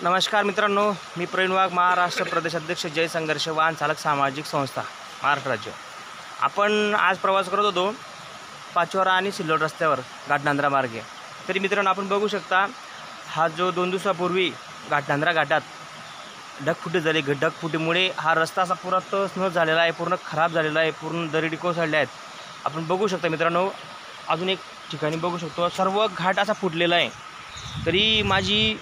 नमस्कार मित्रांनो, मी प्रवीण वाघ, महाराष्ट्र प्रदेश अध्यक्ष जय संघर्ष वाहन चालक सामाजिक संस्था महाराष्ट्र राज्य। आपण आज प्रवास करत होतो पाचोरा आणि सिल्लोड रस्त्यावर घाटनांद्रा मार्गे। तरी मित्रांनो, आपण बघू शकता हा जो 2 दिवसापूर्वी घाटनांद्रा घाटात ढगफुटी झाली, ढगफुटीमुळे हा रस्ता असा पुरा तसनस झालेला आहे, पूर्ण खराब झालेला आहे, पूर्ण दरडी कोसळल्या आहेत। आपण बघू शकता मित्रांनो, अजून एक ठिकाणी बघू शकतो सर्व घाट असा फुटलेला आहे। तरी माझी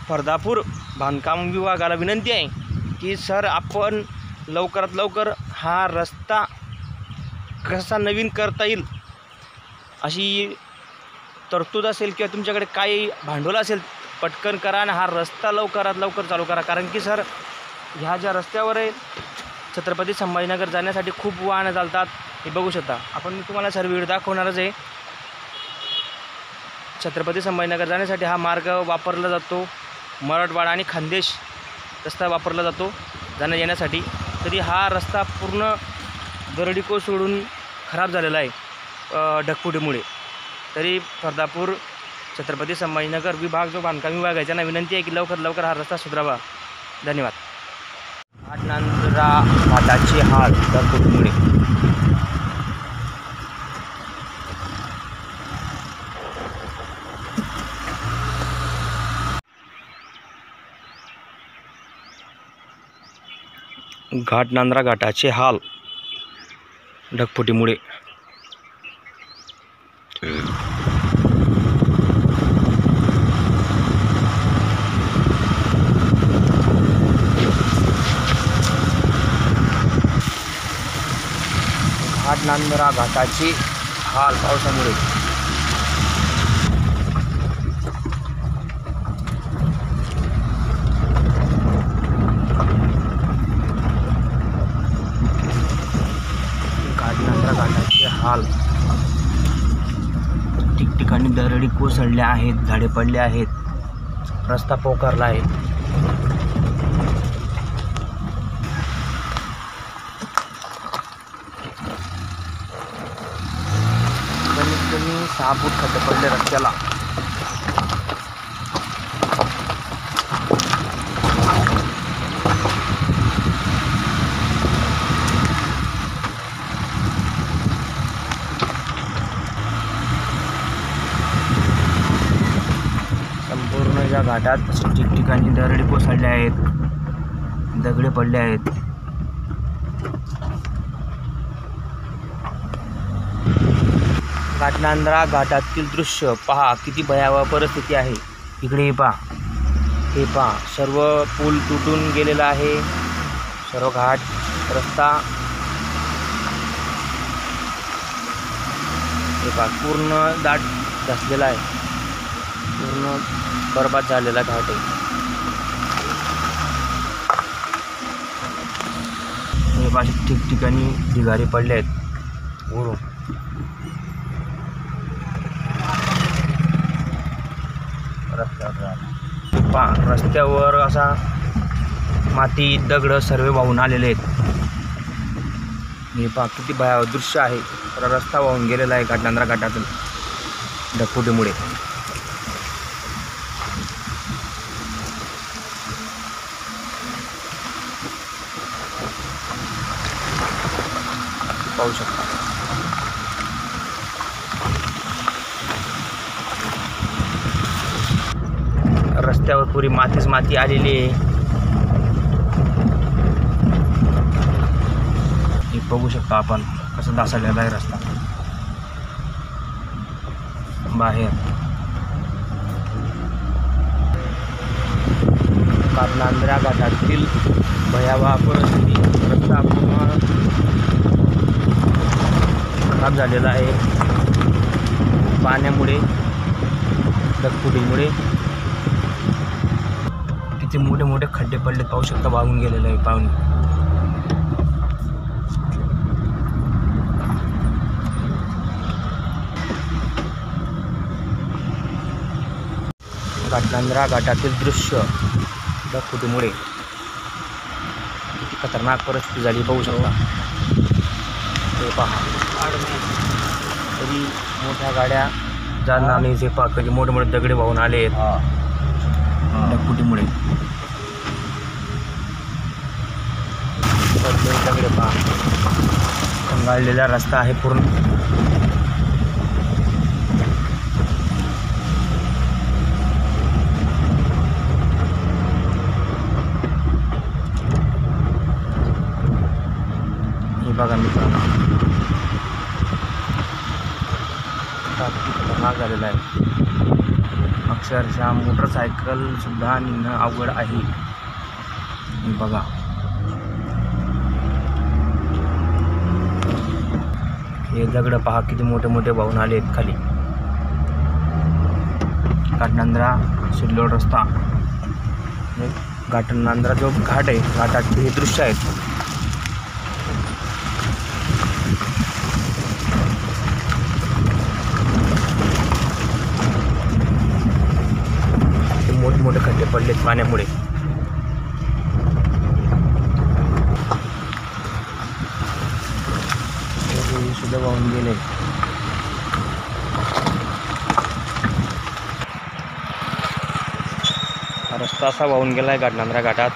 फरदापूर बांधकाम विभागाला विनंती आहे की सर, आपण लवकरात लवकर हा रस्ता कसा नवीन करता येईल अशी तरतूद असेल किंवा तुमच्याकडे काही भांडवल असेल, पटकन करा आणि हा रस्ता लवकरात लवकर चालू करा। कारण की सर, ह्या ज्या रस्त्यावर आहे छत्रपती संभाजीनगर जाण्यासाठी खूप वाहनं चालतात। हे बघू शकता आपण, मी तुम्हाला सर्व व्हिडिओ दाखवणारच आहे। छत्रपती संभाजीनगर जाण्यासाठी हा मार्ग वापरला जातो, मराठवाडा आणि खानदेश रस्ता वापरला जातो जाण्या येण्यासाठी। तरी हा रस्ता पूर्ण दरडी कोसळून खराब झालेला आहे ढगफुटीमुळे। तरी फरदापूर छत्रपती संभाजीनगर विभाग जो बांधकाम विभाग आहे त्यांना विनंती आहे की लवकर लवकर हा रस्ता सुधारावा। धन्यवाद। घाटनांद्रा घाटाचे हाल ढगफुटीमुळे। घाटनांद्रा घाटाचे हाल ढगफुटीमुळे। घाटनांद्रा घाटाचे हाल पावसामुळे। घाटाचे हाल, ठिकठिकाणी दरडी कोसळल्या आहेत, झाडे पडले आहेत, रस्ता पोकारला आहे। कमीत कमी 6 फूट खड्डे पडले रस्त्याला। संपूर्ण या घाटात ठिकठिकाणी दरडी कोसळले आहेत, दगडे पडले आहेत। घाटनांद्रा घाटातील दृश्य पहा, किती भयावह परिस्थिती आहे। इकडे हे पहा, सर्व पूल तुटून गेलेला आहे, सर्व घाट रस्ता हे पहा पूर्ण दाट धसलेला आहे, पूर्ण बरबाद झालेला घाट आहे। हे पहा ठिकठिकाणी ढिगारे पडले आहेत वरून। रस्त्यावर असा माती दगड सर्व वाहून आलेले आहेत। हे पहा किती भयावह दृश्य आहे, रस्ता वाहून गेलेला आहे घाटनांद्रा घाटातून ढगफुटीमुळे। पाहू शकता रस्त्यावर पुरी मातीच माती आलेली आहे। हे बघू शकता आपण कसं ढासळलेला आहे रस्ता बाहेर। घाटनांद्रा घाटातील भयावह परिस्थिती, रस्ता पूर्ण खराब झालेला आहे पाण्यामुळे, ढगफुटीमुळे। किती मोठे मोठे खड्डे पडले पाहू शकता, वाहून गेलेले आहे पाणी। घाटनांद्रा घाटातील दृश्य ढगफुटीमुळे किती खतरनाक परिस्थिती झाली पाहू शकता। हे पहा, तरी मोठ्या गाड्या जाणार नाही। जे पहा कधी मोठे मोठे दगडे वाहून आले आहेत ढगफुटीमुळे। गाळलेला रस्ता आहे पूर्ण. हे बघा मित्रांनो, खतरनाक झालेला आहे. अक्षरशः मोटरसायकल सुद्धा निघणं अवघड आहे. हे बघा, हे दगड पहा किती मोठे मोठे वाहून आले आहेत खाली. घाटनांद्रा सिल्लोड रस्ता, घाटनांद्रा जो घाट आहे, घाटाचे हे दृश्य आहेत. मोठमोठे खड्डे पडलेत पाण्यामुळे. सुद्धा वाहून गेले. रस्ता असा वाहून गेलाय घाटनांद्रा घाटात.